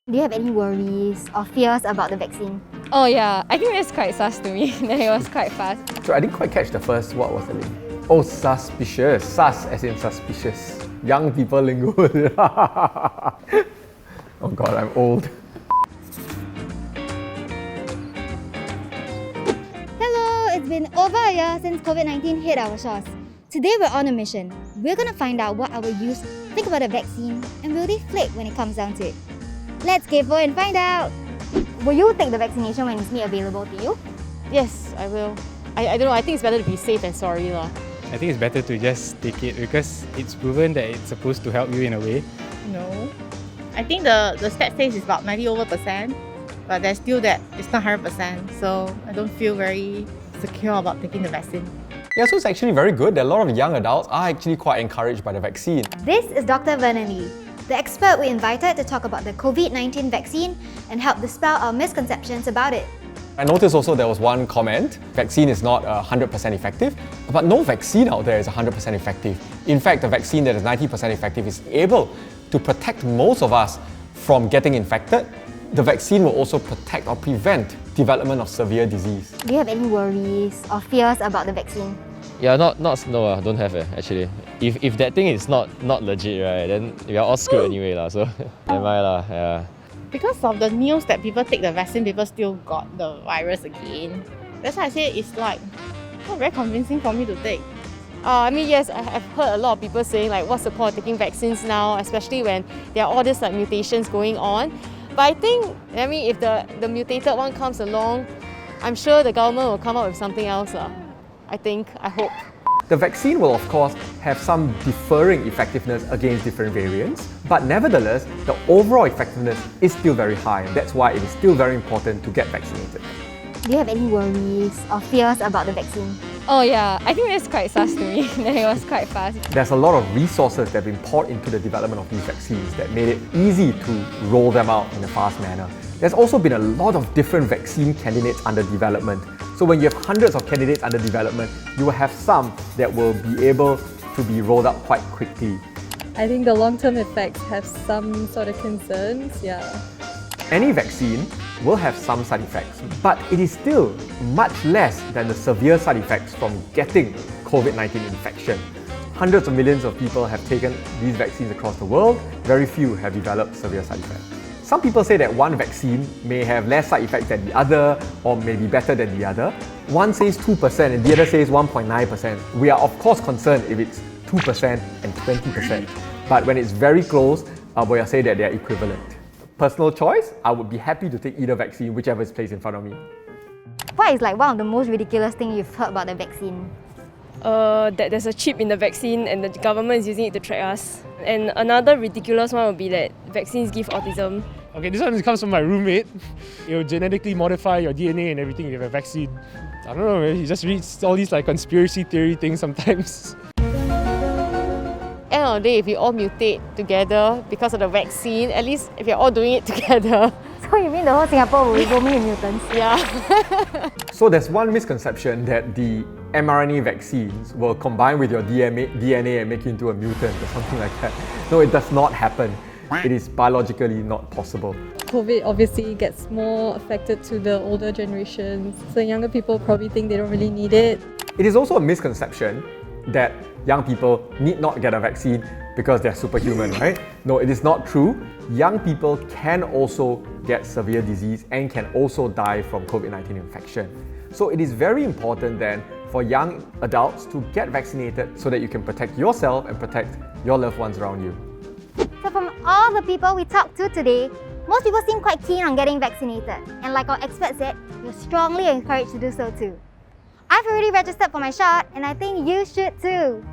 Do you have any worries or fears about the vaccine? Oh yeah, I think that's quite sus to me. It was quite fast. So I didn't quite catch the first, what was the name? Oh, suspicious. Sus as in suspicious. Young people lingo. Oh god, I'm old. Hello, it's been over a year since COVID-19 hit our shores. Today we're on a mission. We're gonna find out what our youth think about the vaccine and will they flip when it comes down to it. Let's go and find out! Will you take the vaccination when it's made available to you? Yes, I will. I don't know, I think it's better to be safe and sorry lah. I think it's better to just take it because it's proven that it's supposed to help you in a way. No. I think the stat says it's about 90%, but there's still that it's not 100%, so I don't feel very secure about taking the vaccine. Yeah, so it's actually very good that a lot of young adults are actually quite encouraged by the vaccine. This is Dr. Vernon Lee, the expert we invited to talk about the COVID-19 vaccine and help dispel our misconceptions about it. I noticed also there was one comment, vaccine is not 100% effective, but no vaccine out there is 100% effective. In fact, a vaccine that is 90% effective is able to protect most of us from getting infected. The vaccine will also protect or prevent development of severe disease. Do you have any worries or fears about the vaccine? Yeah, don't have it actually. If that thing is not legit, right, then we are all screwed anyway lah. So never mind lah. Yeah. Because of the news that people take the vaccine, people still got the virus again. That's why I say it's like not very convincing for me to take. I mean, yes, I've heard a lot of people saying like, what's the point of taking vaccines now, especially when there are all these like mutations going on. But I think, if the mutated one comes along, I'm sure the government will come up with something else. I hope. The vaccine will of course have some differing effectiveness against different variants, but nevertheless, the overall effectiveness is still very high, and that's why it is still very important to get vaccinated. Do you have any worries or fears about the vaccine? Oh yeah, I think that's quite sus to me. It was quite fast. There's a lot of resources that have been poured into the development of these vaccines that made it easy to roll them out in a fast manner. There's also been a lot of different vaccine candidates under development. So when you have hundreds of candidates under development, you will have some that will be able to be rolled out quite quickly. I think the long-term effects have some sort of concerns, yeah. Any vaccine will have some side effects, but it is still much less than the severe side effects from getting COVID-19 infection. Hundreds of millions of people have taken these vaccines across the world. Very few have developed severe side effects. Some people say that one vaccine may have less side effects than the other or may be better than the other. One says 2% and the other says 1.9%. We are of course concerned if it's 2% and 20%. But when it's very close, we say that they are equivalent. Personal choice, I would be happy to take either vaccine, whichever is placed in front of me. What is like one of the most ridiculous things you've heard about the vaccine? That there's a chip in the vaccine and the government is using it to track us. And another ridiculous one would be that vaccines give autism. Okay, this one comes from my roommate. It will genetically modify your DNA and everything if you have a vaccine. I don't know, man. He just reads all these like conspiracy theory things sometimes. End of the day, if we all mutate together because of the vaccine, at least if we're all doing it together. So you mean the whole Singapore will go me in mutants? Yeah. So there's one misconception that the mRNA vaccines will combine with your DNA and make you into a mutant or something like that. No, it does not happen. It is biologically not possible. COVID obviously gets more affected to the older generations, so younger people probably think they don't really need it. It is also a misconception that young people need not get a vaccine because they're superhuman, right? No, it is not true. Young people can also get severe disease and can also die from COVID-19 infection. So it is very important then for young adults to get vaccinated so that you can protect yourself and protect your loved ones around you. So from all the people we talked to today, most people seem quite keen on getting vaccinated. And like our expert said, you're strongly encouraged to do so too. I've already registered for my shot and I think you should too.